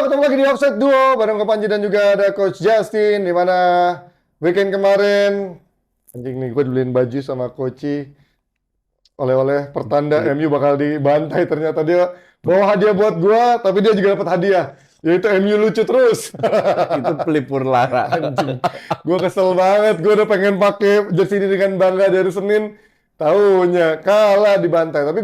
ketemu lagi di Offside Duo bareng Ko Panji dan juga ada Coach Justin, di mana weekend kemarin anjing nih gue dibeliin baju sama Coach oleh-oleh pertanda MU bakal dibantai. Ternyata dia bawa hadiah buat gua, tapi dia juga dapat hadiah, yaitu MU lucu terus. Itu pelipur lara. Anjing, gue kesel banget. Gue udah pengen pakai jersey ini dengan bangga dari Senin, taunya kalah dibantai. Tapi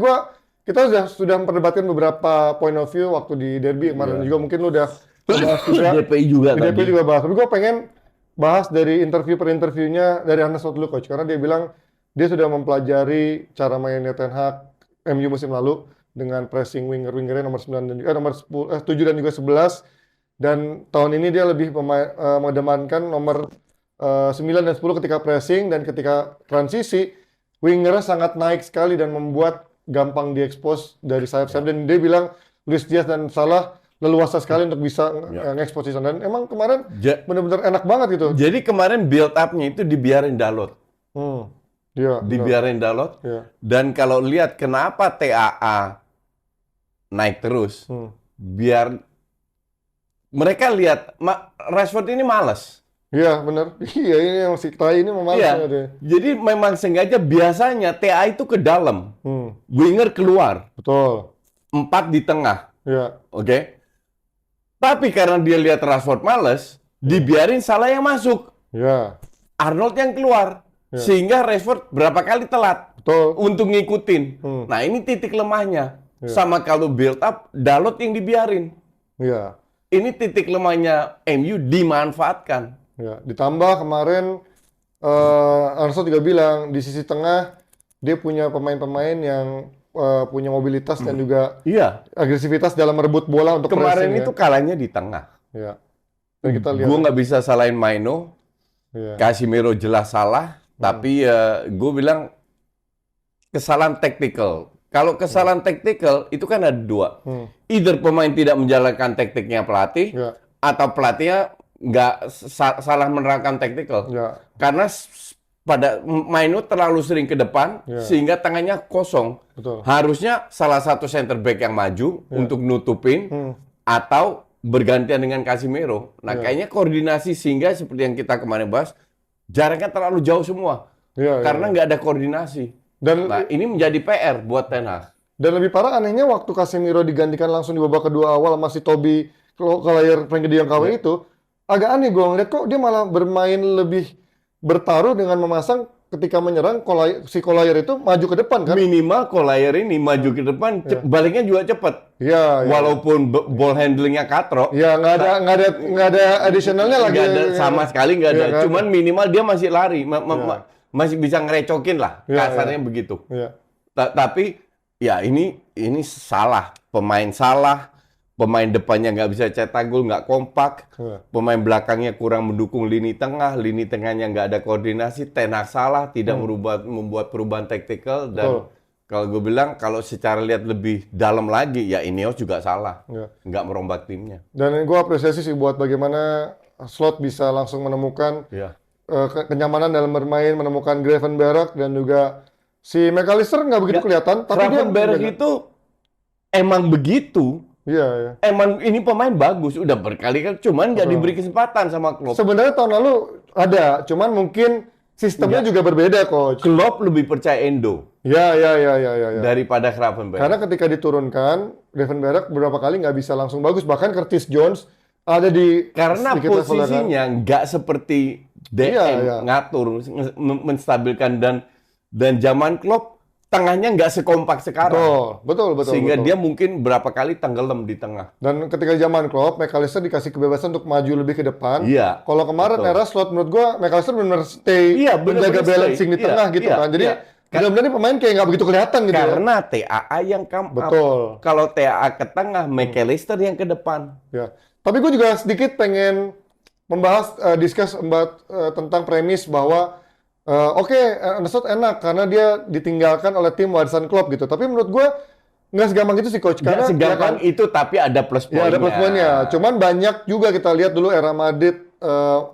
kita sudah memperdebatkan beberapa point of view waktu di derby kemarin juga. Mungkin lu udah bahas juga. DPI juga Di DPI tadi. juga bahas. Tapi gue pengen bahas dari interview per interviewnya dari Arne Slot dulu, Coach. Karena dia bilang dia sudah mempelajari cara mainnya Ten Hag MU musim lalu dengan pressing wingernya nomor 9 dan nomor 7 dan juga 11. Dan tahun ini dia lebih mengedepankan nomor 9 dan 10 ketika pressing, dan ketika transisi wingernya sangat naik sekali dan membuat gampang diekspos dari sayap-sayap. Dan dia bilang Luis Diaz dan Salah leluasa sekali untuk bisa nge-expose di sana. Dan emang kemarin benar-benar enak banget gitu. Jadi kemarin build up-nya itu dibiarin Dalot. Iya, Dibiarin Dalot. Iya. Dan kalau lihat kenapa TAA naik terus, biar mereka lihat Rashford ini malas. Iya, benar. Iya, ini yang si Tai ini memalas. Iya. Jadi memang sengaja biasanya TA itu ke dalam, winger keluar, Betul. 4 di tengah, Iya. oke? Tapi karena dia lihat Rashford malas, dibiarin Salah yang masuk, Iya. Arnold yang keluar, sehingga Rashford berapa kali telat Betul. untuk ngikutin. Nah ini titik lemahnya. Sama kalau build up, Dalot yang dibiarin. Iya. Ini titik lemahnya MU dimanfaatkan. Ya, ditambah kemarin Arne Slot juga bilang di sisi tengah dia punya pemain-pemain yang punya mobilitas dan juga Iya. agresivitas dalam merebut bola untuk Kemarin pressing, itu kalahnya di tengah. ya. Dan kita lihat. Gue nggak bisa salahin Maino, Iya. Casemiro jelas salah, tapi gue bilang kesalahan taktikal. Kalau kesalahan taktikal itu kan ada dua. Either pemain tidak menjalankan taktiknya pelatih, Ya. atau pelatihnya nggak salah menerapkan taktikal. Ya. Karena pada Maino terlalu sering ke depan, sehingga tangannya kosong. Betul. Harusnya salah satu center back yang maju untuk nutupin, atau bergantian dengan Casemiro. Nah, kayaknya koordinasi sehingga seperti yang kita kemarin bahas, jaraknya terlalu jauh semua. Ya, Karena nggak ada koordinasi. Dan Nah, ini menjadi PR buat Ten Hag. lebih parah anehnya waktu Casemiro digantikan langsung di babak kedua awal masih Toby Collier Frankie de Jong KW itu, agak aneh gue ngeliat kok dia malah bermain lebih bertaruh dengan memasang ketika menyerang si Collier itu maju ke depan kan? Minimal Collier ini maju ke depan, baliknya juga cepat. Iya. Walaupun ball handlingnya katro, Ya nggak ada additionalnya lagi. nggak ada, sama sekali nggak ada. Iya, kan? Cuman minimal dia masih lari, masih bisa ngerecokin lah, kasarnya begitu. Iya. Tapi ya ini salah, pemain depannya nggak bisa cetak gol, nggak kompak, pemain belakangnya kurang mendukung lini tengahnya nggak ada koordinasi, Ten Hag salah, tidak membuat perubahan taktikal, dan kalau gue bilang kalau secara lihat lebih dalam lagi, ya Ineos juga salah, nggak merombak timnya. Dan gue apresiasi sih buat bagaimana Slot bisa langsung menemukan kenyamanan dalam bermain, menemukan Gravenberch dan juga si McAllister nggak begitu kelihatan, tapi dia Gravenberch itu emang begitu. Iya. Emang ini pemain bagus, udah berkali-kali, cuman nggak diberi kesempatan sama Klopp. Sebenarnya tahun lalu ada, cuman mungkin sistemnya juga berbeda, Coach. Klopp lebih percaya Endo Ya. daripada Gravenberch. Karena ketika diturunkan, Gravenberch beberapa kali nggak bisa langsung bagus, bahkan Curtis Jones ada di Karena sedikit level posisinya nggak seperti DM ngatur, menstabilkan, dan zaman Klopp tengahnya nggak sekompak sekarang. Betul. Sehingga dia mungkin berapa kali tenggelam di tengah. Dan ketika zaman Klopp, McAllister dikasih kebebasan untuk maju lebih ke depan. Iya. Kalau kemarin era Slot, menurut gua McAllister benar stay, menjaga balancing di tengah gitu kan. Jadi benar-benar ini pemain kayak nggak begitu kelihatan gitu. Karena TAA yang come up. Betul. Kalau TAA ke tengah, McAllister yang ke depan. Ya. Tapi gue juga sedikit pengen membahas, discuss tentang premis bahwa Arne Slot enak karena dia ditinggalkan oleh tim warisan Klopp gitu. Tapi menurut gue nggak segampang itu sih, Coach. Karena Nggak segampang itu, tapi ada plus poinnya. Ya, ada plus poinnya. Cuman banyak juga kita lihat dulu era Madrid,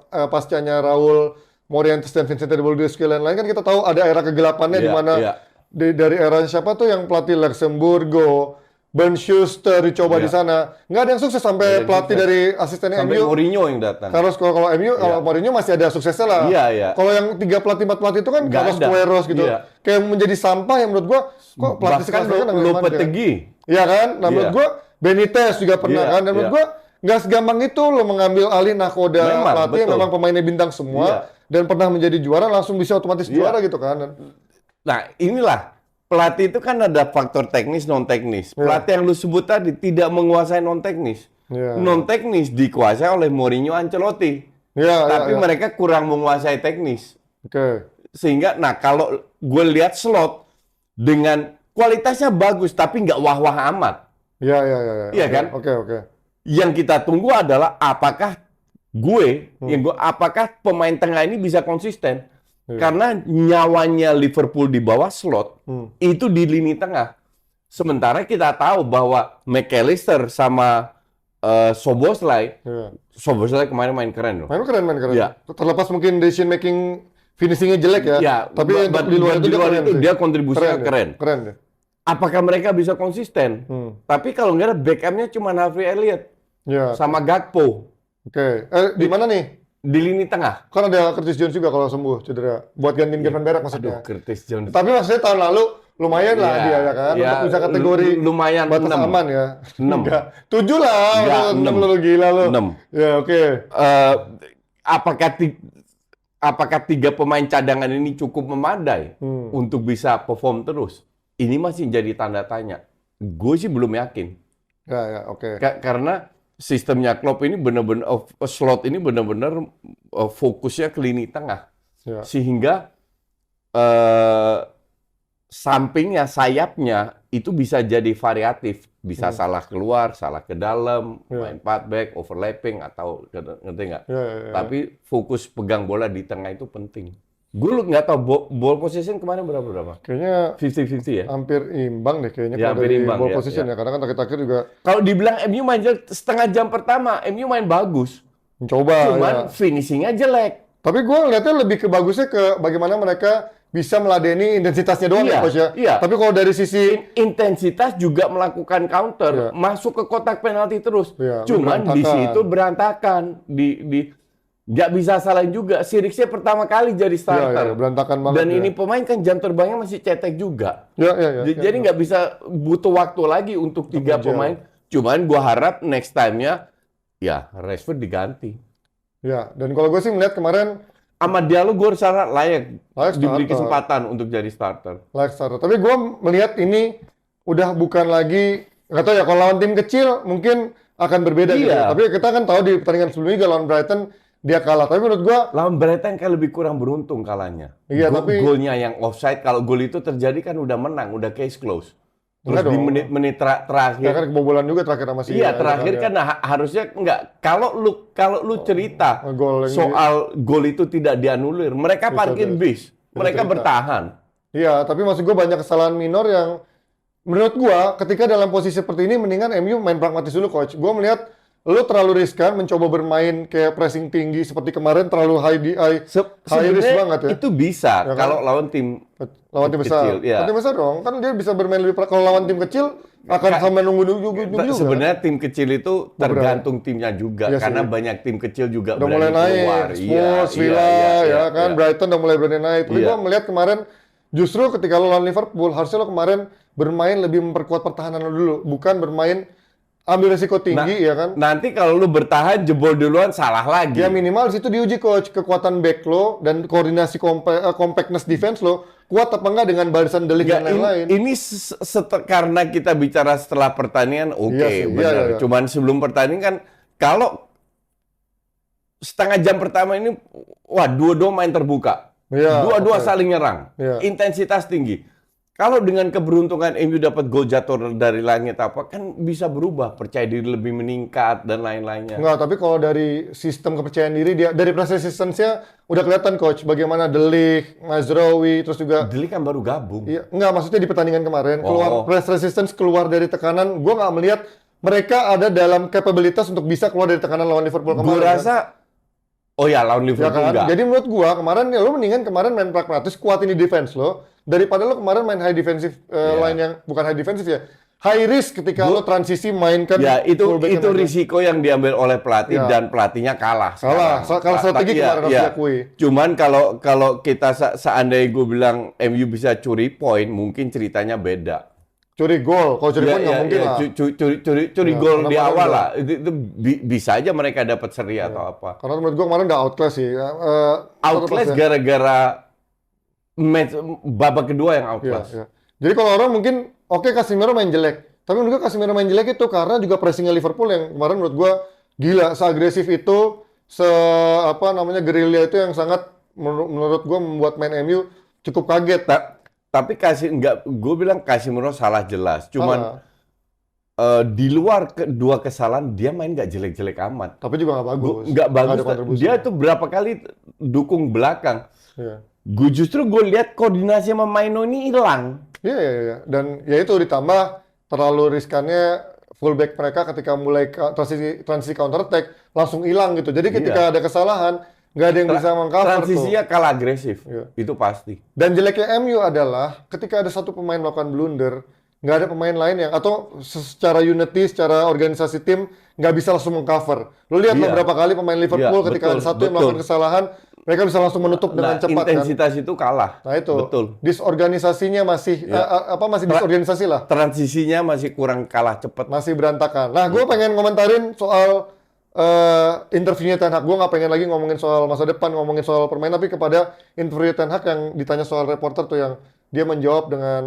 pascanya Raul, Morientes, dan Vicente Del Bosque dan lain-lain, kan kita tahu ada era kegelapannya di mana dari era siapa tuh yang pelatih Luxemburgo, Ben Schuster dicoba Iya. di sana. Nggak ada yang sukses Nggak ada sampai yang pelatih sukses. dari asistennya Sampai MU. Mourinho yang datang. Kalau MU, kalau Mourinho masih ada suksesnya lah. Iya, iya. Kalau yang 3 pelatih 4 pelatih itu kan Nggak Carlos ada. Queiroz gitu. Iya. Kayak menjadi sampah yang menurut gua kok pelatih Bahkan sekelas mereka nggak Lopetegui. Iya kan? Nah, menurut Iya. gua Benitez juga pernah Iya, kan. Dan menurut iya. gua nggak segampang itu lo mengambil alih nahkoda Memang, pelatih yang betul. memang pemainnya bintang semua Iya. dan pernah menjadi juara langsung bisa otomatis Iya. juara gitu kan. Nah, inilah pelatih itu kan ada faktor teknis, non teknis. Pelatih yang lu sebut tadi tidak menguasai non teknis. Iya. Non teknis dikuasai oleh Mourinho, Ancelotti. Iya, Tapi iya. mereka kurang menguasai teknis. Oke. Sehingga, nah kalau gue lihat Slot dengan kualitasnya bagus, tapi nggak wah-wah amat. Iya, iya, iya. Iya kan? Oke. Yang kita tunggu adalah apakah apakah pemain tengah ini bisa konsisten? Iya. Karena nyawanya Liverpool di bawah Slot itu di lini tengah. Sementara kita tahu bahwa McAllister sama Szoboszlai, Iya. Szoboszlai kemarin main keren loh. Main keren. Iya. Terlepas mungkin decision making finishingnya jelek ya. Ya, Tapi untuk di luar itu dia keren sih. dia kontribusinya keren. Keren ya. Apakah mereka bisa konsisten? Tapi kalau nggak ada backupnya cuma Harvey Elliott Iya. sama Gakpo Oke. Di mana nih? di lini tengah. Kan ada Curtis Jones juga kalau sembuh cedera. Buat gantiin Kevin Berak Aduh, maksudnya. Curtis Jones. Tapi maksudnya tahun lalu lumayan lah Iya, dia ya kan. iya, Untuk bisa kategori lumayan batas 6. aman ya. 6. Enggak. 7 lah. Enggak, 6 6. lu gila lu. 6. Ya oke. Apakah 3 pemain cadangan ini cukup memadai untuk bisa perform terus? Ini masih jadi tanda tanya. Gue sih belum yakin. Ya oke. Karena sistemnya Klopp ini benar-benar Slot ini benar-benar fokusnya ke lini tengah. Ya. Sehingga sampingnya, sayapnya itu bisa jadi variatif. Bisa salah keluar, salah ke dalam, main 4 back, overlapping, atau ngerti nggak? Ya. Tapi fokus pegang bola di tengah itu penting. Gue nggak tahu ball position kemarin berapa? Kayaknya 50-50 ya? hampir imbang deh kayaknya Ya, kalau hampir dari imbang, ball ya, position ya. Karena kan terakhir juga Kalau dibilang MU main jelek, setengah jam pertama, MU main bagus. mencoba Cuman ya. finishingnya jelek. Tapi gue ngeliatnya lebih ke bagusnya ke bagaimana mereka bisa meladeni intensitasnya doang Iya, ya coach ya. iya. Tapi kalau dari sisi Intensitas juga melakukan counter, Iya. masuk ke kotak penalti terus. Iya, Cuman di berantakan. situ berantakan. Nggak bisa salahin juga. Siriknya pertama kali jadi starter. ya, berantakan banget. Dan ya. ini pemain kan jam terbangnya masih cetek juga. Ya. Jadi nggak bisa butuh waktu lagi untuk 3 Jauh. pemain. Cuman gua harap next time-nya ya Rashford diganti. Ya, dan kalau gue sih melihat kemarin Sama Diallo gue rasa layak diberi starter. kesempatan untuk jadi starter. Like starter. Tapi gue melihat ini udah bukan lagi, nggak tahu ya, kalau lawan tim kecil mungkin akan berbeda gitu. Iya. Tapi kita kan tahu di pertandingan sebelumnya juga lawan Brighton dia kalah. Tapi menurut gue, Lawan Brighton kayak lebih kurang beruntung kalahnya. Iya, tapi- Golnya yang offside, kalau gol itu terjadi kan udah menang, udah case close. Terus Enggak di dong. menit-menit ya terakhir, kan kebobolan juga terakhir sama si iya terakhir kan harusnya enggak. Kalau lu cerita Gol yang soal gol itu tidak dianulir, mereka parkir bis, mereka cerita. bertahan. Iya, tapi maksud gue banyak kesalahan minor yang menurut gue ketika dalam posisi seperti ini mendingan MU main pragmatis dulu coach. Gue melihat lu terlalu riskan mencoba bermain kayak pressing tinggi seperti kemarin, terlalu high risk Sebenarnya banget ya. itu bisa Ya kan? kalau lawan tim Lawan tim besar. kecil, iya. Lawan tim besar dong. Kan dia bisa bermain lebih kalau lawan tim kecil akan sampai nunggu juga. Sebenarnya tim kecil itu tergantung timnya juga, Iya sih. karena banyak tim kecil juga Udah mulai berani keluar. naik, Spurs, Villa, ya kan, iya. Brighton udah mulai berani naik. Tapi Iya. gua melihat kemarin justru ketika lo lawan Liverpool, harusnya lo kemarin bermain lebih memperkuat pertahanan lo dulu, bukan bermain ambil resiko tinggi, ya kan? Nanti kalau lu bertahan jebol duluan salah lagi. Ya minimal di situ diuji coach kekuatan back lo dan koordinasi compactness defense lo kuat apa enggak dengan barisan delik Nggak, dan lain-lain. ini karena kita bicara setelah pertandingan, oke, Iya sih, benar. iya. Cuman sebelum pertandingan kan, kalau setengah jam pertama ini, wah dua-dua main terbuka. Iya, Dua-dua oke. saling nyerang. Iya. Intensitas tinggi. Kalau dengan keberuntungan MU dapat gol jatuh dari langit apa, kan bisa berubah. Percaya diri lebih meningkat dan lain-lainnya. Enggak, tapi kalau dari sistem kepercayaan diri dia dari press resistance-nya udah kelihatan coach bagaimana De Ligt, Mazraoui, terus juga Deli kan baru gabung. iya, enggak maksudnya di pertandingan kemarin keluar press resistance keluar dari tekanan, gua nggak melihat mereka ada dalam kapabilitas untuk bisa keluar dari tekanan lawan Liverpool kemarin. Gue rasa, oh ya lawan ya Liverpool kan? enggak. Jadi menurut gua kemarin ya lo mendingan kemarin main pragmatis, kuatin di defense lo daripada lo kemarin main high defensive line yang bukan high defensive ya. high risk ketika lo transisi mainkan Ya, itu fullback yang risiko yang diambil oleh pelatih Ya. dan pelatihnya kalah. Kalah strategi kemarin harus diakui. Cuman kalau kita seandainya gue bilang MU bisa curi poin, mungkin ceritanya beda. Curi gol, kalau curi poin nggak mungkin lah. Curi gol di kenapa awal enggak? lah. Itu bisa aja mereka dapat seri atau apa. Karena menurut gue kemarin udah outclass sih. Outclass gara-gara match babak kedua yang outclass. Iya. Jadi kalau orang mungkin oke Casemiro main jelek, tapi menurut gue Casemiro main jelek itu karena juga pressingnya Liverpool yang kemarin menurut gue gila, seagresif itu, gerilya itu yang sangat menurut gue membuat main MU cukup kaget. Tapi gue bilang Casemiro salah jelas. Cuman di luar dua kesalahan dia main nggak jelek-jelek amat. Tapi juga nggak bagus. Nggak bagus. Ada kontribusi. Dia tuh berapa kali dukung belakang. Iya. Gue lihat koordinasi sama Maino ini hilang. Iya. Dan ya itu ditambah terlalu riskannya fullback mereka ketika mulai transisi counter attack langsung hilang gitu. Jadi ketika ada kesalahan nggak ada yang bisa mengcover tuh. Transisinya kalah agresif. Iya. Itu pasti. Dan jeleknya MU adalah ketika ada satu pemain melakukan blunder, nggak ada pemain lain yang atau secara unity, secara organisasi tim nggak bisa langsung mengcover. Lo lihat beberapa kali pemain Liverpool ketika ada satu yang melakukan kesalahan, mereka bisa langsung menutup dengan cepat. Intensitas itu kalah. Nah itu. Betul. Disorganisasinya masih masih disorganisasi lah. Transisinya masih kurang kalah cepat. Masih berantakan. Nah, gue pengen komentarin soal interviewnya Ten Hag. Gue nggak pengen lagi ngomongin soal masa depan, ngomongin soal permainan, tapi kepada interview Ten Hag yang ditanya soal reporter tuh yang dia menjawab dengan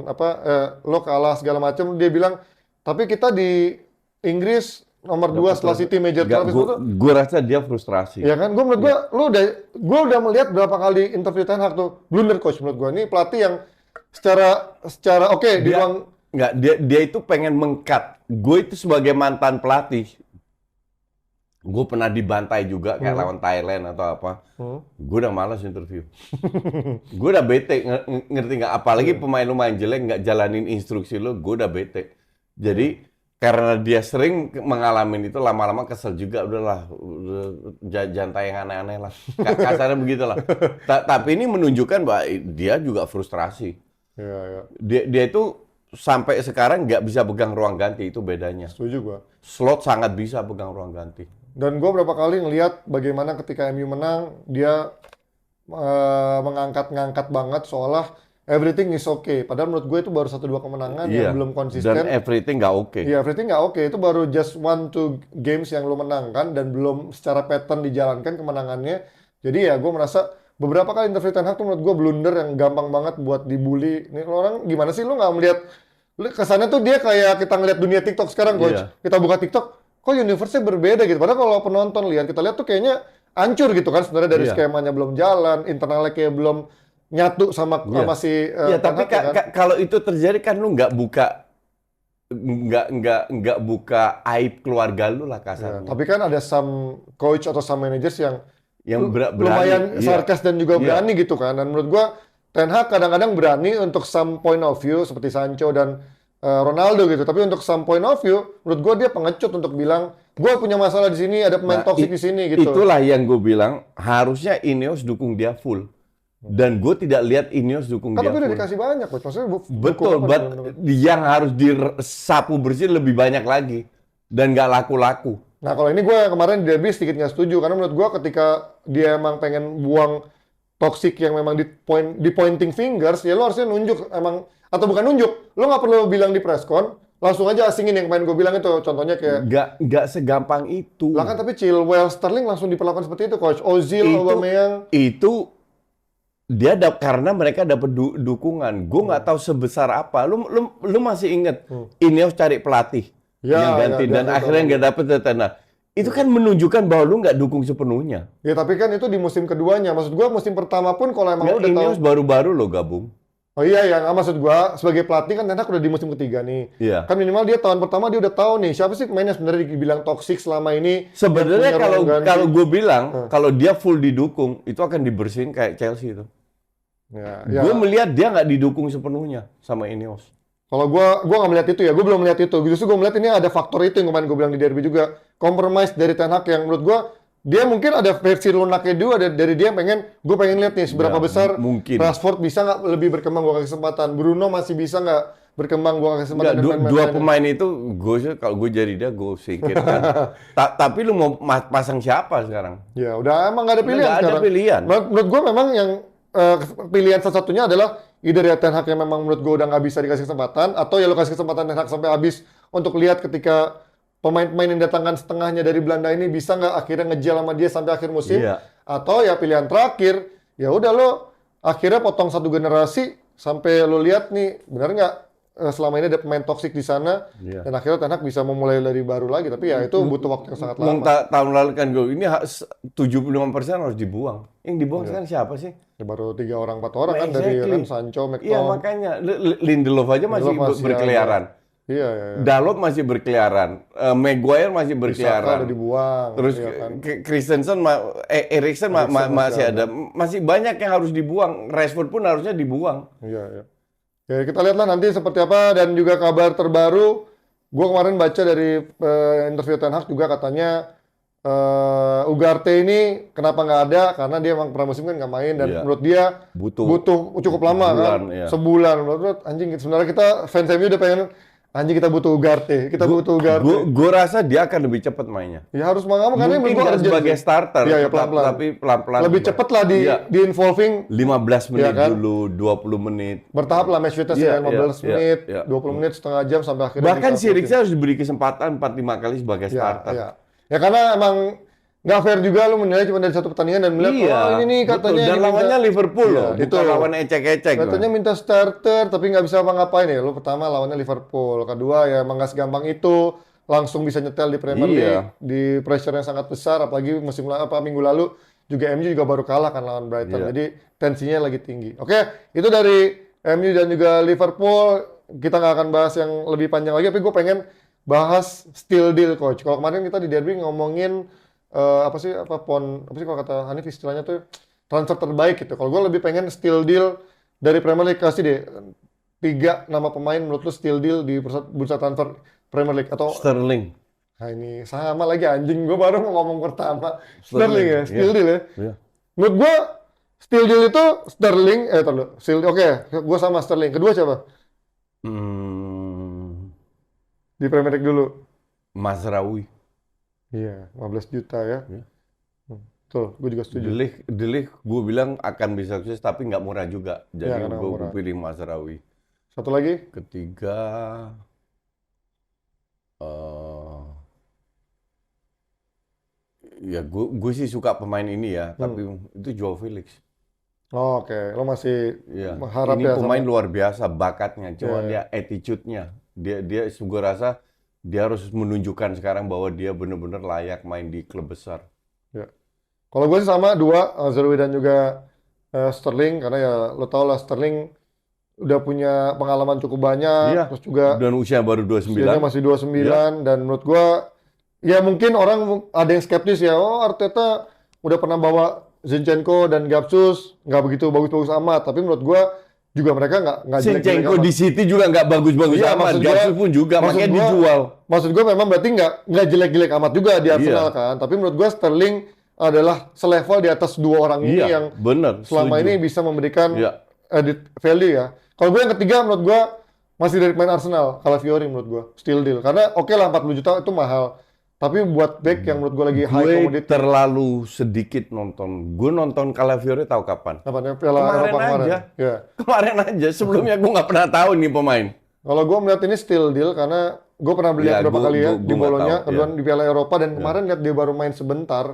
lo kalah segala macam. Dia bilang, tapi kita di Inggris nomor 2 setelah City major trophy. Gue rasa dia frustrasi. Ya kan, gue udah melihat berapa kali interview Ten Hag tuh blunder coach menurut gue. Ini pelatih yang secara oke, di ruang dia itu pengen meng-cut. Gue itu sebagai mantan pelatih, gue pernah dibantai juga kayak lawan Thailand atau apa. Gue udah malas interview. Gue udah bete, ngerti nggak? Apalagi pemain lu main jelek, nggak jalanin instruksi lu, gue udah bete. Jadi karena dia sering mengalami itu, lama-lama kesel juga. Udahlah, jangan yang aneh-aneh lah. Kasarnya begitulah. Tapi ini menunjukkan bahwa dia juga frustrasi. Ya. Dia itu sampai sekarang nggak bisa pegang ruang ganti, itu bedanya. Setuju gue. Slot sangat bisa pegang ruang ganti. Dan gue berapa kali ngelihat bagaimana ketika MU menang, dia mengangkat-ngangkat banget seolah everything is okay. Padahal menurut gue itu baru 1-2 kemenangan yang belum konsisten. Dan everything nggak oke. Iya, everything nggak oke. Itu baru just 1-2 games yang lo menangkan dan belum secara pattern dijalankan kemenangannya. Jadi ya gue merasa beberapa kali interview Ten Hag tuh menurut gue blunder yang gampang banget buat dibully. Ini orang gimana sih lo nggak melihat? Kesannya tuh dia kayak kita ngeliat dunia TikTok sekarang, coach. Kita buka TikTok, kok universe-nya berbeda gitu. Padahal kalau penonton lihat, kita lihat tuh kayaknya hancur gitu kan sebenarnya dari skemanya belum jalan, internalnya kayak belum nyatu sama si tapi kalau itu terjadi kan lu nggak buka aib keluarga lu lah kasarnya. Tapi kan ada some coach atau some managers yang berani, lumayan sarkas dan juga berani gitu kan. Dan menurut gua Ten Hag kadang-kadang berani untuk some point of view seperti Sancho dan Ronaldo gitu. Tapi untuk some point of view, menurut gua dia pengecut untuk bilang, gua punya masalah di sini, ada pemain toksik di sini gitu. Itulah yang gue bilang, harusnya Ineos dukung dia full. Dan gue tidak lihat Ineos dukung dia tapi full. udah dikasih banyak, coach. Maksudnya Betul, yang harus disapu bersih lebih banyak lagi. Dan nggak laku-laku. Nah, kalau ini gue kemarin di derby sedikit nggak setuju. Karena menurut gue ketika dia emang pengen buang toxic yang memang di pointing fingers, ya lo harusnya nunjuk emang, atau bukan nunjuk, lo nggak perlu bilang di presscon, langsung aja asingin yang kemarin gue bilang itu, contohnya kayak nggak segampang itu. Lah kan tapi Chilwell, Sterling langsung diperlakukan seperti itu, coach. Ozil, Aubameyang. Itu dia karena mereka dapat dukungan. Gue nggak tahu sebesar apa. Lu masih inget Ineos cari pelatih yang ganti dan akhirnya nggak dapet dana. Itu kan menunjukkan bahwa lu nggak dukung sepenuhnya. Ya tapi kan itu di musim keduanya. Maksud gua musim pertama pun kalau emang lu udah tahu. Ineos baru-baru lo gabung. Oh iya ya, maksud gua sebagai pelatih kan Ten Hag udah di musim ketiga nih. Iya. Kan minimal dia tahun pertama dia udah tahu nih siapa sih pemain yang sebenarnya dibilang toksik selama ini. Sebenarnya kalau gue bilang kalau dia full didukung itu akan dibersihin kayak Chelsea itu. Ya. Gue melihat dia nggak didukung sepenuhnya sama Ineos. Kalau gua nggak melihat itu ya, gue belum melihat itu. Justru gue melihat ini ada faktor itu yang kemarin gue bilang di derby juga. Compromise dari Ten Hag yang menurut gua dia mungkin ada versi lunaknya dulu, ada dari dia gue pengen lihat nih seberapa besar mungkin Rashford bisa nggak lebih berkembang, gue kasih kesempatan. Bruno masih bisa nggak berkembang, gua kasih kesempatan Enggak, dan dua main-main. pemain itu kalau gue jadi dia gue singkirkan. Tapi lu mau pasang siapa sekarang? Ya, udah emang nggak ada pilihan Nggak ada sekarang. pilihan. Menurut gue memang yang pilihan satu-satunya adalah either ya Ten Hag yang memang menurut gue udah nggak bisa dikasih kesempatan, atau ya lo kasih kesempatan Ten Hag sampai habis untuk lihat ketika pemain-pemain yang datangkan setengahnya dari Belanda ini bisa nggak akhirnya ngejel sama dia sampai akhir musim, Iya. atau ya pilihan terakhir, ya udah lo akhirnya potong satu generasi sampai lo lihat nih benar nggak selama ini ada pemain toksik di sana, Iya. dan akhirnya Ten Hag bisa memulai dari baru lagi, tapi ya itu butuh waktu yang sangat lama. Tahun lalu kan gue ini 75% harus dibuang. Yang dibuang sekarang siapa sih? Ya, baru 3 orang 4 orang kan dari Exactly. kan Sancho, Iya McTominay. makanya Lindelof aja masih Lindelof masih berkeliaran. Iya, iya, iya. Dalot masih berkeliaran. Maguire masih Saka berkeliaran. udah dibuang. Terus iya kan? Christensen, Eriksen Eriksen masih masih ada. Masih banyak yang harus dibuang. Rashford pun harusnya dibuang. Iya, iya. Ya, kita lihatlah nanti seperti apa, dan juga kabar terbaru. Gue kemarin baca dari interview Ten Hag juga katanya Ugarte ini kenapa nggak ada, karena dia emang pramusim kan nggak main, dan Iya. menurut dia Butuh cukup lama sebulan, kan, iya. sebulan. Menurut anjing, sebenarnya kita fans MU udah pengen anjing kita butuh Ugarte, butuh Ugarte. Gue rasa dia akan lebih cepat mainnya. Ya harus mau nggak mau, karena Mungkin menurut gua nggak urgent sebagai sih. starter, Iya, ya, pelan-pelan. tapi pelan-pelan. Lebih cepet lah Iya. di involving 15 menit Iya kan? dulu, 20 menit. bertahap lah match fitness Iya, ya, 15 iya, menit, iya. 20 menit, setengah jam sampai akhirnya Bahkan di si start Eriksen harus diberi kesempatan 4-5 kali sebagai Ya, starter. ya. Ya karena emang nggak fair juga lu menilai cuma dari satu pertandingan dan melihat Iya, oh ini nih betul. katanya Dan diminta- lawannya Liverpool Iya, loh, itu. bukan lawan ecek-ecek. Katanya minta starter tapi nggak bisa apa-ngapain ya. Lu pertama lawannya Liverpool, kedua ya emang nggak segampang itu langsung bisa nyetel di Premier Iya. League di pressure yang sangat besar, apalagi minggu lalu juga MU juga baru kalah kan lawan Brighton. Iya. Jadi tensinya lagi tinggi. Oke, itu dari MU dan juga Liverpool. Kita nggak akan bahas yang lebih panjang lagi, tapi gue pengen bahas still deal coach. Kalau kemarin kita di Derby ngomongin apa sih kalau kata Hanif istilahnya tuh transfer terbaik gitu. Kalau gue lebih pengen still deal dari Premier League, kasih deh 3 nama pemain menurut lu still deal di bursa transfer Premier League atau Sterling. nah ini sama lagi anjing, gue baru mau ngomong pertama Sterling ya, Sterling, still deal ya. Iya. Menurut gue still deal itu Sterling, oke, gue sama Sterling. Kedua siapa di Premier League dulu? Mazraoui. Iya, 15 juta ya. Iya. Betul, gue juga setuju. De Ligt gue bilang akan bisa sukses tapi nggak murah juga. Jadi Iya, karena nggak gue murah. pilih Mazraoui. Satu lagi, Ketiga, ya gue sih suka pemain ini ya, tapi itu Joao Felix. oh, oke, lo masih Ya, mengharap ini ya pemain sama. luar biasa bakatnya, cuma Iya, dia attitude-nya. Dia gue rasa dia harus menunjukkan sekarang bahwa dia benar-benar layak main di klub besar. Ya. Kalau gue sih sama 2, Mazraoui dan juga Sterling, karena ya lo tau lah Sterling udah punya pengalaman cukup banyak, Iya. terus juga Dan usia baru usianya 29. masih 29, dan menurut gua ya mungkin orang ada yang skeptis ya, oh Arteta udah pernah bawa Zinchenko dan Gapsus, nggak begitu bagus-bagus amat, tapi menurut gua juga mereka nggak jelek-jelek Zinchenko amat. di City juga nggak bagus-bagus Iya, amat. maksud gua- Gattuso pun juga, maksud makanya gua- dijual. Maksud gua memang berarti nggak jelek-jelek amat juga di Arsenal Iya. kan, tapi menurut gua Sterling adalah selevel di atas 2 orang ini Iya, yang bener. selama setuju. ini bisa memberikan Iya. added value ya. Kalau gue yang ketiga menurut gue masih dari pemain Arsenal, Calafiori menurut gue still deal. Karena oke lah 40 juta itu mahal. Tapi buat back yang menurut gue lagi high Gue commodity. terlalu sedikit nonton. Gue nonton Calafiori tahu kapan? Apa namanya, Piala Kemarin Eropa kemarin. aja. Ya. Kemarin aja. Sebelumnya gue nggak pernah tahu nih pemain. Kalau gue melihat ini still deal karena gue pernah beliau Ya, beberapa kali ya gua di nggak Bolonya, tahu, kedua ya. di Piala Eropa, dan kemarin lihat dia baru main sebentar.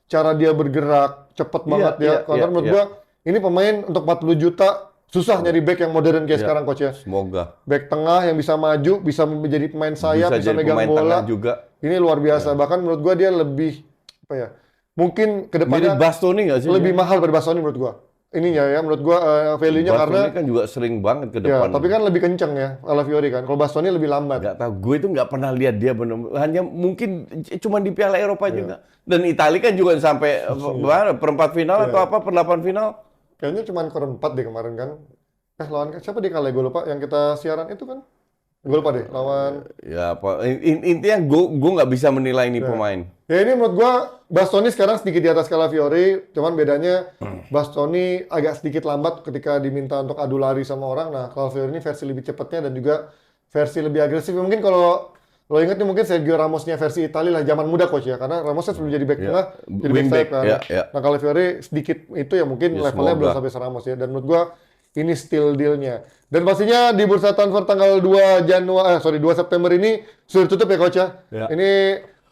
Cara dia bergerak cepet banget ya. iya, Karena iya, menurut iya. gue ini pemain untuk 40 juta susah nyari back yang modern kayak Iya. sekarang coach ya. Semoga. Back tengah yang bisa maju, bisa menjadi pemain sayap, bisa jadi megang pemain bola. tengah juga. Ini luar biasa. Bahkan menurut gua dia lebih apa ya? Mungkin Mirip kedepannya Bastoni nggak sih? lebih mahal dari Bastoni menurut gua. Ininya ya menurut gua value-nya Bastoni karena kan juga sering banget ke ya, depan. tapi kan lebih kenceng ya Calafiori kan. Kalau Bastoni lebih lambat. Nggak tahu, gue itu nggak pernah lihat dia benar. Hanya mungkin cuma di Piala Eropa juga. Dan Italia kan juga sampai perempat final atau apa, per-8 final. Kayaknya cuma perempat deh kemarin kan. Lawan siapa dia kalah? Gue lupa yang kita siaran itu kan. Gue lupa deh lawan Ya apa? Intinya gue nggak bisa menilai ini pemain. Ya ini menurut gua Bastoni sekarang sedikit di atas Calafiori, cuman bedanya Bastoni agak sedikit lambat ketika diminta untuk adu lari sama orang. Nah, Calafiori ini versi lebih cepatnya dan juga versi lebih agresif. Mungkin kalau lo ingat nih mungkin Sergio Ramosnya versi Italia lah zaman muda coach ya, karena Ramos kan sebelum jadi back tengah, jadi back sayap kan. Nah, Calafiori sedikit itu ya mungkin levelnya belum sampai Ramos ya. Dan menurut gua ini still deal-nya. Dan pastinya di bursa transfer tanggal 2 September ini sudah tutup ya coach ya. Ini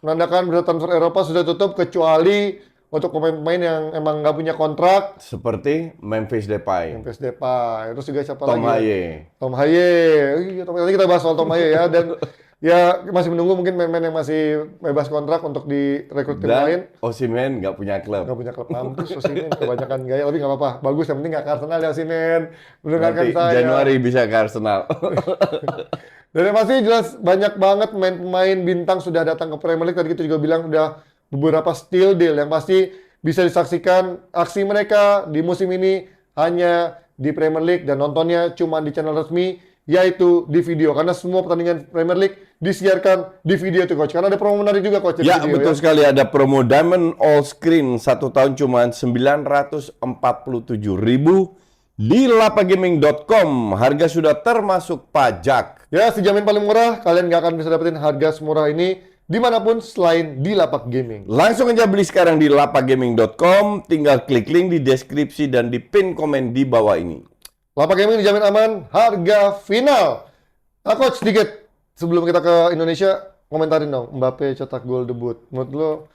menandakan bursa transfer Eropa sudah tutup kecuali untuk pemain-pemain yang emang nggak punya kontrak. Seperti Memphis Depay. Terus juga siapa Tom lagi? Haye. Tom Haye. Iya, nanti kita bahas soal Tom Haye ya. Dan ya masih menunggu mungkin pemain-pemain yang masih bebas kontrak untuk direkrut tim lain. Osimhen nggak punya klub. Nggak punya klub. Mampus Osimhen kebanyakan gaya, tapi nggak apa-apa. Bagus, yang penting nggak ke Arsenal ya Osimhen. Mendengarkan Nanti saya. Januari bisa ke Arsenal. Dan yang pasti jelas banyak banget pemain-pemain bintang sudah datang ke Premier League. Tadi kita juga bilang udah beberapa still deal yang pasti bisa disaksikan aksi mereka di musim ini hanya di Premier League dan nontonnya cuma di channel resmi, yaitu di video. Karena semua pertandingan Premier League disiarkan di video tuh coach. Karena ada promo menarik juga coach. Ya video, betul sekali, ada promo Diamond All Screen 1 tahun cuma 947.000 di lapagaming.com. Harga sudah termasuk pajak. Ya, si jamin paling murah, kalian nggak akan bisa dapetin harga semurah ini dimanapun selain di Lapak Gaming. Langsung aja beli sekarang di lapagaming.com, tinggal klik link di deskripsi dan di pin komen di bawah ini. Lapak Gaming dijamin aman, harga final. Nah coach, sedikit sebelum kita ke Indonesia, komentarin dong, Mbappe cetak gol debut. Menurut lo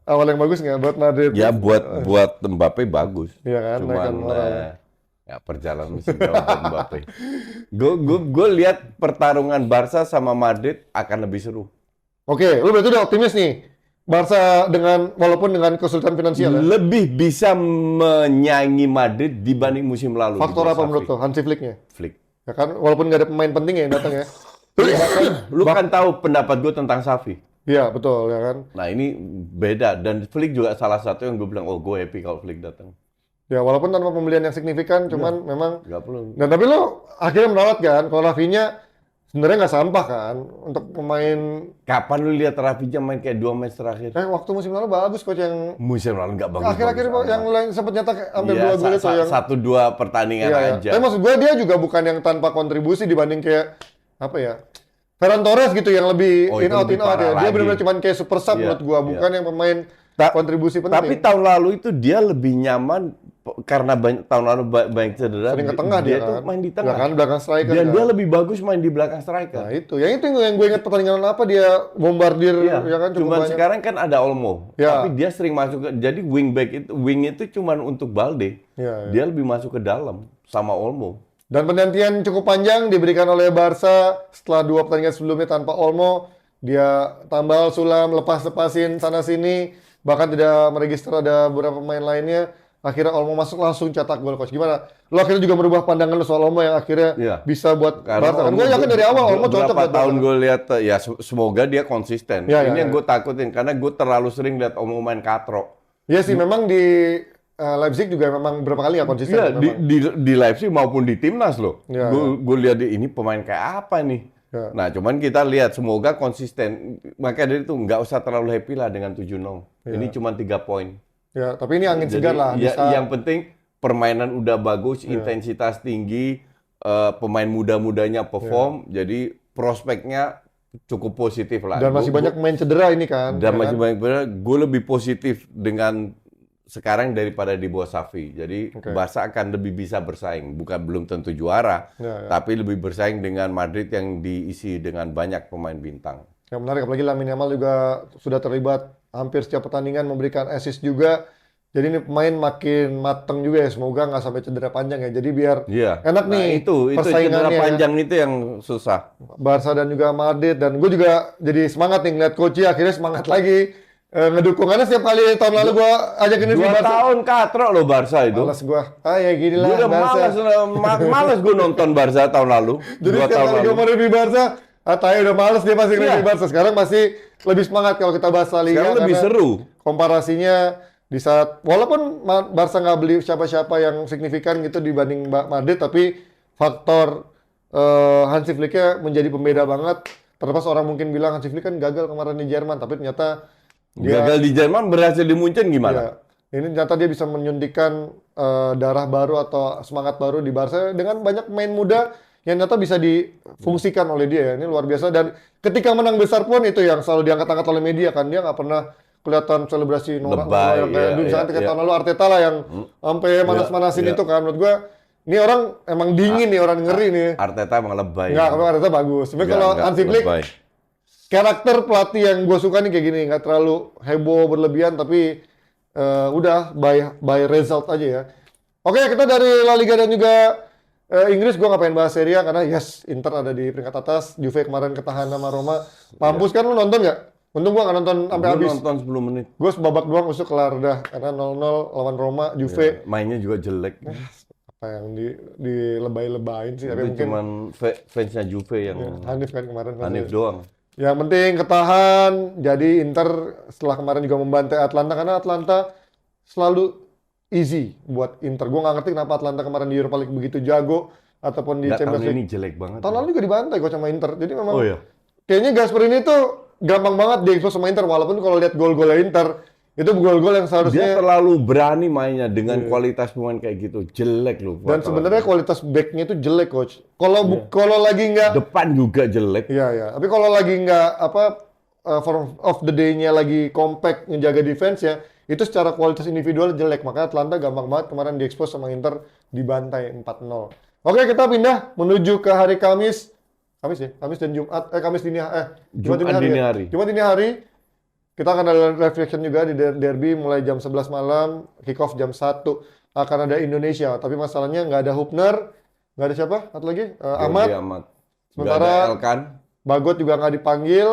awal yang bagus nggak buat Madrid? Ya buat Mbappe bagus. Iya kan, cuman ya perjalanan masih jauh buat Mbappe. Gue lihat pertarungan Barca sama Madrid akan lebih seru. Oke, lu berarti udah optimis nih. Barca walaupun dengan kesulitan finansial ya? Lebih bisa menyaingi Madrid dibanding musim lalu. Faktor apa menurut lo? Hansi Flick-nya? Flick. Ya kan, walaupun nggak ada pemain penting ya yang datang ya. Lu kan tahu pendapat gue tentang Xavi. Iya, betul ya kan. Nah ini beda, dan Flick juga salah satu yang gue bilang, oh gue happy kalau Flick datang. Ya walaupun tanpa pembelian yang signifikan, cuman memang nggak perlu. Dan tapi lo akhirnya merawat kan, kalau Rafinha sebenarnya nggak sampah kan untuk pemain. Kapan lu lihat Rafinha main kayak 2 match terakhir? Waktu musim lalu bagus coach yang musim lalu nggak bagus. Akhir-akhir yang lain sempat nyetak hampir 2 gol itu yang 1-2 pertandingan aja. Tapi maksud gue dia juga bukan yang tanpa kontribusi dibanding kayak apa ya? Ferran Torres gitu yang lebih in out ya. Dia benar-benar cuma kayak super sub menurut gue, bukan yang pemain kontribusi penting. Tapi tahun lalu itu dia lebih nyaman karena tahun lalu banyak cedera. Sering ke tengah dia tuh kan. main di tengah. Kan belakang striker. Dan kan. dia lebih bagus main di belakang striker. Nah itu yang gue ingat pertandingan apa dia bombardir ya kan cuman sekarang kan ada Olmo. Tapi dia sering masuk jadi wing itu cuman untuk Balde. Dia lebih masuk ke dalam sama Olmo. Dan penantian cukup panjang diberikan oleh Barca setelah 2 pertandingan sebelumnya tanpa Olmo. Dia tambal sulam, lepas-lepasin sana-sini, bahkan tidak meregister ada beberapa pemain lainnya. Akhirnya Olmo masuk langsung cetak gol coach. Gimana? Lo akhirnya juga merubah pandangan lo soal Olmo yang akhirnya bisa buat Barca. Kan gue yakin dari awal Olmo cocok. Berapa tahun gue lihat ya semoga dia konsisten. Ini yang gue takutin karena gue terlalu sering lihat Olmo main katro. Iya sih, memang di Leipzig juga memang berapa kali nggak konsisten. Iya, di Leipzig maupun di timnas loh. Gue lihat ini pemain kayak apa nih. Nah, cuman kita lihat semoga konsisten. Maka dari itu nggak usah terlalu happy lah dengan 7-0. Ini cuma 3 poin. Ya, tapi ini angin segar lah. Yang penting permainan udah bagus, intensitas tinggi, pemain muda-mudanya perform, jadi prospeknya cukup positif lah. Dan masih banyak pemain cedera ini kan. Dan masih banyak cedera. Gue lebih positif dengan sekarang daripada di bawah Xavi. Jadi Barca akan lebih bisa bersaing, belum tentu juara, tapi lebih bersaing dengan Madrid yang diisi dengan banyak pemain bintang. Yang menarik apalagi Lamine Yamal juga sudah terlibat hampir setiap pertandingan, memberikan assist juga. Jadi ini pemain makin mateng juga ya, semoga nggak sampai cedera panjang ya. Jadi biar enak nih itu cedera panjang itu yang susah. Barca dan juga Madrid, dan gue juga jadi semangat nih ngeliat coach akhirnya semangat lagi. Ngedukungannya setiap kali tahun lalu gue ajakin di Barca. 2 tahun katro lo Barca itu. Malas gue. Ya gini lah. Gue udah malas gue nonton Barca tahun lalu. Jadi setiap kali gue mau review Barca, udah males dia masih review Barca. Sekarang masih lebih semangat kalau kita bahas La Liga. Sekarang lebih seru. Komparasinya di saat, walaupun Barca nggak beli siapa-siapa yang signifikan gitu dibanding Madrid, tapi faktor Hansi Flick-nya menjadi pembeda banget. Terlepas orang mungkin bilang Hansi Flick kan gagal kemarin di Jerman, tapi ternyata Dia Gagal di Jerman, berhasil di Munchen gimana? ya, ini ternyata dia bisa menyuntikkan darah baru atau semangat baru di Barca dengan banyak pemain muda yang ternyata bisa difungsikan oleh dia ya. Ini luar biasa dan ketika menang besar pun itu yang selalu diangkat-angkat oleh media kan. Dia nggak pernah kelihatan selebrasi norak-norak Lebay, yang kayak dulu misalnya ketika tahun lalu Arteta lah yang sampai manas-manasin iya. itu kan. Menurut gua ini orang emang dingin nih, orang ngeri nih. Arteta emang lebay. Enggak, kalau Arteta bagus. Tapi kalau Hansi Flick lebay. karakter pelatih yang gue suka nih kayak gini, nggak terlalu heboh berlebihan tapi udah by result aja ya. Oke, kita dari La Liga dan juga Inggris, gue nggak pengen bahas Serie A karena yes, Inter ada di peringkat atas, Juve kemarin ketahan sama Roma. Mampus kan lu nonton nggak? Untung gue nggak nonton sampai Gue habis. nonton 10 menit. Gue babak doang usuk kelar dah karena 0-0 lawan Roma, Juve. Mainnya juga jelek. Apa yang dilebay-lebayin sih? Tapi Itu mungkin cuman fansnya Juve yang Hanif kan kemarin. Hanif doang. Yang penting ketahan, jadi Inter setelah kemarin juga membantai Atlanta karena Atlanta selalu easy buat Inter. Gue nggak ngerti kenapa Atlanta kemarin di Europa League begitu jago ataupun di Nggak, Champions tahun League. ini jelek banget. Tahun lalu juga dibantai kok sama Inter. Jadi memang Oh iya. kayaknya Gasperini tuh gampang banget diekspos sama Inter. Walaupun kalau lihat gol-golnya Inter itu gol-gol yang Dia seharusnya terlalu berani mainnya dengan kualitas pemain kayak gitu. Jelek loh. dan sebenarnya kualitas backnya itu jelek coach. Kalau lagi nggak Depan juga jelek. iya ya. Tapi kalau lagi nggak form of the day-nya lagi compact ngejaga defense ya, itu secara kualitas individual jelek. Makanya Atlanta gampang banget kemarin diekspos sama Inter dibantai 4-0. Oke, kita pindah menuju ke hari Kamis. Kamis ya? Kamis dan Jumat. Kamis Jumat dini hari. Jumat dini hari. Kita akan ada reflection juga di derby mulai jam 11 malam, kick off jam 1. Akan ada Indonesia, tapi masalahnya nggak ada Hubner, nggak ada siapa? Satu lagi? Ahmad. Amat. Sementara Nggak ada Elkan. Bagot juga nggak dipanggil.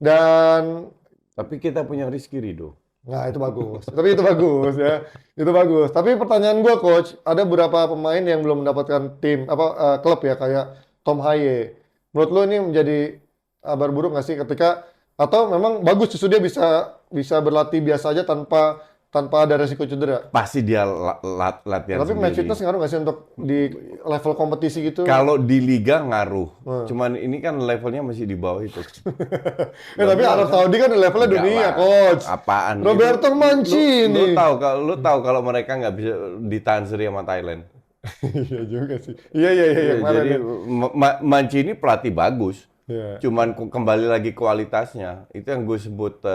Dan Tapi kita punya Rizky Ridho. nah itu bagus. Tapi itu bagus ya. Itu bagus. Tapi pertanyaan gue coach, ada beberapa pemain yang belum mendapatkan klub ya kayak Tom Haye. Menurut lo ini menjadi kabar buruk nggak sih ketika atau memang bagus justru dia bisa berlatih biasa aja tanpa ada resiko cedera. Pasti dia latihan Tapi match sendiri. fitness ngaruh nggak sih untuk di level kompetisi gitu? Kalau di liga ngaruh. Cuman ini kan levelnya masih di bawah itu. Tapi Arab Saudi kan levelnya Enggak dunia, lah. coach. Apaan? Roberto Itu- Mancini. Lu tahu kalau mereka nggak bisa ditahan seri sama Thailand. Iya juga sih. Iya kemarin Jadi ya. Mancini pelatih bagus. Iya. Cuman kembali lagi kualitasnya. Itu yang gue sebut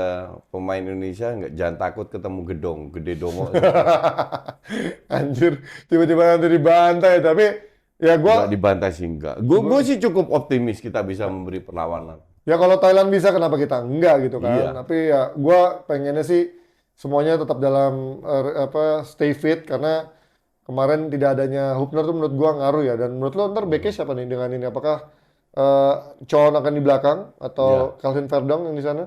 pemain Indonesia jangan takut ketemu gedong, gede dongo. Anjir, tiba-tiba nanti dibantai, tapi ya Nggak dibantai sih enggak. Gue sih cukup optimis kita bisa memberi perlawanan. ya kalau Thailand bisa kenapa kita enggak gitu kan. Iya. Tapi ya gua pengennya sih semuanya tetap dalam stay fit karena kemarin tidak adanya Hubner tuh menurut gua ngaruh ya. Dan menurut lo ntar backnya siapa nih dengan ini? Apakah Chon akan di belakang atau Calvin Verdong yang di sana?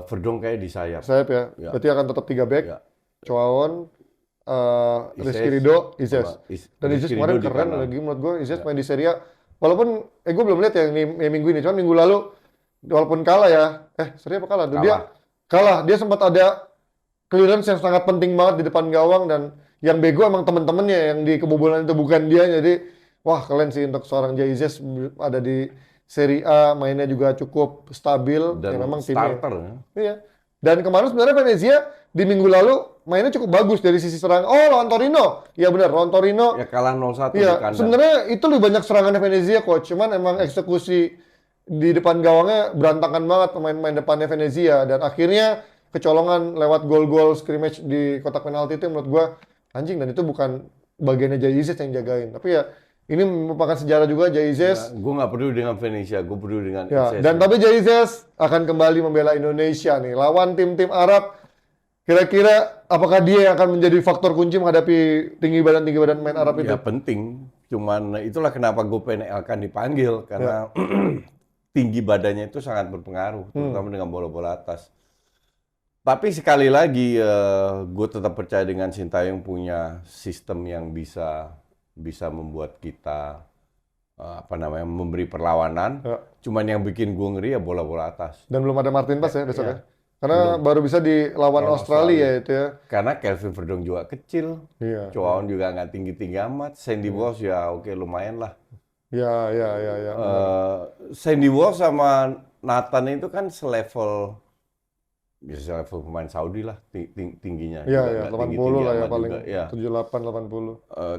Verdong kayak di sayap. Sayap ya. Ya. Berarti akan tetap 3 back. Ya. Choaon, Rizky Izes, Ridho, Izes. sama Dan Izes Rizky kemarin Ridho di keren kanan. lagi menurut gue. Izes main di Serie A. Walaupun, gue belum lihat yang minggu ini. Cuman minggu lalu, walaupun kalah ya. Serie A apa kalah? Tuh, dia kalah. Dia sempat ada clearance yang sangat penting banget di depan gawang. Dan yang bego emang temen-temennya yang di kebobolan itu bukan dia. Jadi, wah keren sih untuk seorang Jay Izes ada di Serie A. Mainnya juga cukup stabil. Dan yang memang timnya. starter. Ya. Iya. Dan kemarin sebenarnya Venezia di minggu lalu mainnya cukup bagus dari sisi serangan. Oh, lawan Torino. Iya benar, lawan Torino. Ya kalah 0-1 di Iya, kandang. sebenarnya itu lebih banyak serangannya Venezia, coach. Cuman emang eksekusi di depan gawangnya berantakan banget pemain-pemain depannya Venezia. Dan akhirnya kecolongan lewat gol-gol scrimmage di kotak penalti itu menurut gua anjing. Dan itu bukan bagiannya Jay Izes yang jagain. Tapi ya ini merupakan sejarah juga Jay Izes. Gue nggak peduli dengan Venesia, gue peduli dengan Ya, ICS. dan tapi Jay Izes akan kembali membela Indonesia nih lawan tim-tim Arab. Kira-kira apakah dia yang akan menjadi faktor kunci menghadapi tinggi badan main Arab itu? Ya penting, cuman itulah kenapa gue pengen Elkan dipanggil karena tinggi badannya itu sangat berpengaruh, terutama dengan bola-bola atas. Tapi sekali lagi gue tetap percaya dengan Sintayong punya sistem yang bisa membuat kita memberi perlawanan. Ya. Cuman yang bikin gue ngeri ya bola-bola atas. Dan belum ada Martin Paes ya besok Ya. ya? Karena baru bisa dilawan Lawan Australia itu ya. Karena Calvin Verdong juga kecil, Iya. Choaon juga nggak tinggi-tinggi amat, Sandy Walsh ya oke lumayan lah. Ya. Sandy Walsh sama Nathan itu kan selevel bisa level pemain Saudi lah tingginya. Iya, Juga ya, nggak 80 tinggi-tinggi lah ya amat paling, juga. Ya. 78, 80.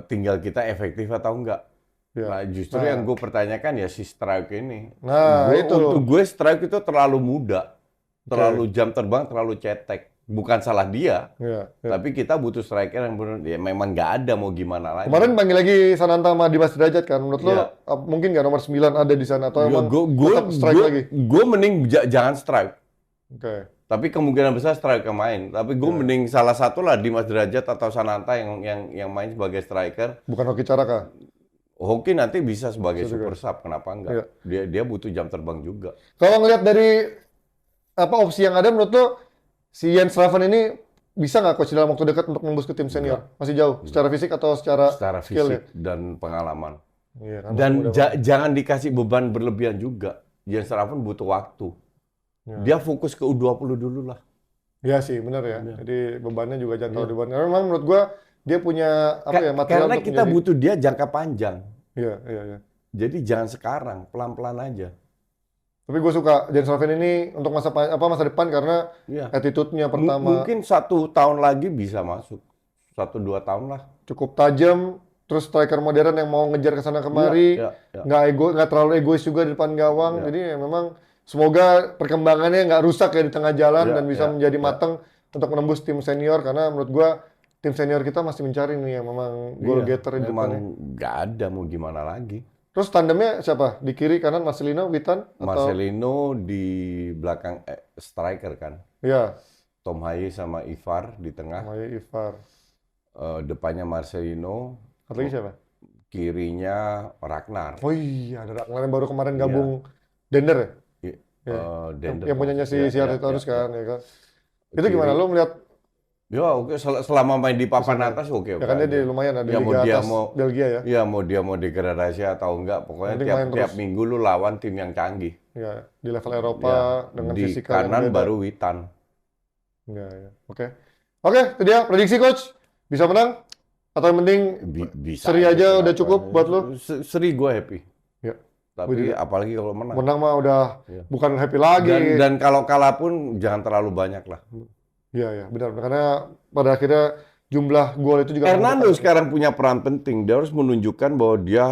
Tinggal kita efektif atau enggak. Ya. Nah, justru Nah. yang gue pertanyakan ya si strike ini. Nah, itu. Untuk gue strike itu terlalu muda, terlalu jam terbang, terlalu cetek. Bukan salah dia, Ya, ya. tapi kita butuh striker yang benar. Ya memang nggak ada, mau gimana lagi. Kemarin panggil lagi Sananta sama Dimas Derajat kan. Menurut lo Iya. mungkin nggak nomor 9 ada di sana atau emang tetap strike lagi? Gue mending jangan strike. Oke. Tapi kemungkinan besar striker main. Tapi gue mending salah satu lah Dimas Derajat atau Sananta yang main sebagai striker. Bukan Hoki Caraka. Hoki nanti bisa sebagai Bisa super juga. sub, kenapa enggak? Dia butuh jam terbang juga. Kalau ngelihat dari opsi yang ada, menurut lo si Jens Slaven ini bisa nggak coach dalam waktu dekat untuk nembus ke tim senior? Masih jauh secara fisik atau secara skill ya? Fisik dan pengalaman. Iya, kan, Dan masih muda jangan dikasih beban berlebihan juga. Jens Slaven butuh waktu. Ya. Dia fokus ke U20 dulu lah. Iya sih, benar ya. Iya. Jadi bebannya juga jangan terlalu beban. Karena memang menurut gua dia punya material Karena untuk kita menjadi. butuh dia jangka panjang. Iya, iya, iya. Jadi jangan sekarang, pelan-pelan aja. Tapi gue suka Jens Slaven ini untuk masa depan karena Iya. attitude-nya pertama Mungkin 1 tahun lagi bisa masuk. 1-2 tahun lah. cukup tajam, terus striker modern yang mau ngejar ke sana kemari, Iya, iya. nggak terlalu egois juga di depan gawang. Iya. Jadi ya memang semoga perkembangannya nggak rusak ya di tengah jalan Iya, dan bisa iya, menjadi iya. matang untuk menembus tim senior karena menurut gua tim senior kita masih mencari nih yang memang goal Iya, getter di memang depannya. nggak ada, mau gimana lagi. Terus tandemnya siapa? Di kiri kanan Marcelino, Witan atau Marcelino di belakang striker kan. ya Tom Haye sama Ivar di tengah. Maya Ivar. Depannya Marcelino, Satu lagi siapa? kirinya Ragnar. Oh iya, ada Ragnar yang baru kemarin Iya. gabung Dender ya? I- Iya. Dender. Yang punyanya si Iya, Siartoris iya, kan, iya. ya kan? Itu gimana? Lo melihat Ya oke, selama main di papan atas oke. ya kan dia aja. lumayan ada Ya, di mau Liga dia atas mau- Belgia ya. Ya mau dia mau degradasi atau enggak, pokoknya Penting main tiap terus. minggu lu lawan tim yang canggih. Ya, di level Eropa Ya, dengan di fisikal yang kanan beda. baru Witan. Ya, ya. Oke. Oke, itu dia prediksi coach. Bisa menang atau yang penting Bisa seri aja udah kenapa? cukup buat lo? Seri gue happy. Ya. Tapi apalagi kalau menang. Menang mah udah Iya. bukan happy lagi. Dan kalau kalah pun jangan terlalu banyak lah. Iya, ya, benar. Karena pada akhirnya jumlah gol itu juga Hernando menentukan. sekarang punya peran penting. Dia harus menunjukkan bahwa dia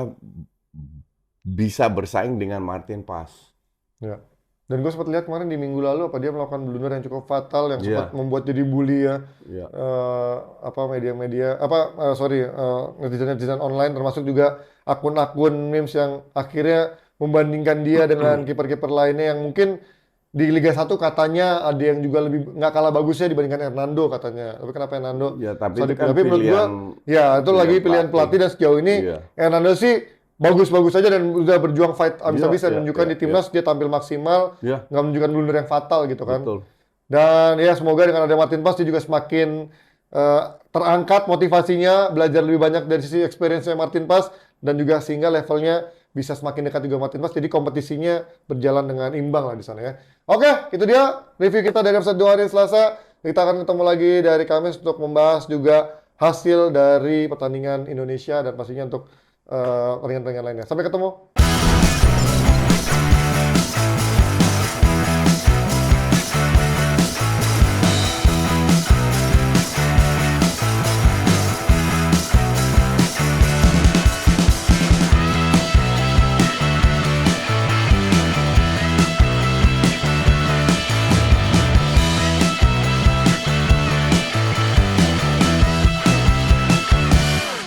bisa bersaing dengan Martin Paes. Ya. Dan gue sempat lihat kemarin di minggu lalu apa dia melakukan blunder yang cukup fatal yang sempat Iya. membuat jadi bully ya. Ya. Netizen online termasuk juga akun-akun memes yang akhirnya membandingkan dia dengan kiper-kiper lainnya yang mungkin di Liga 1 katanya ada yang juga lebih nggak kalah bagusnya dibandingkan Hernando katanya. Tapi kenapa Hernando? Ya, tapi bisa itu kan tapi menurut gua, ya itu lagi pilihan pelatih dan sejauh ini Iya. Hernando sih bagus-bagus aja dan udah berjuang fight abis-abisan Iya, menunjukkan iya, di timnas dia tampil maksimal, Ya, nggak menunjukkan blunder yang fatal gitu kan. betul. Dan ya semoga dengan ada Martin Paes dia juga semakin terangkat motivasinya, belajar lebih banyak dari sisi experience-nya Martin Paes dan juga sehingga levelnya bisa semakin dekat juga Martin Paes. Jadi kompetisinya berjalan dengan imbang lah di sana ya. Oke, itu dia review kita dari episode 2 hari Selasa. Kita akan ketemu lagi dari Kamis untuk membahas juga hasil dari pertandingan Indonesia dan pastinya untuk pertandingan-pertandingan lainnya. Sampai ketemu.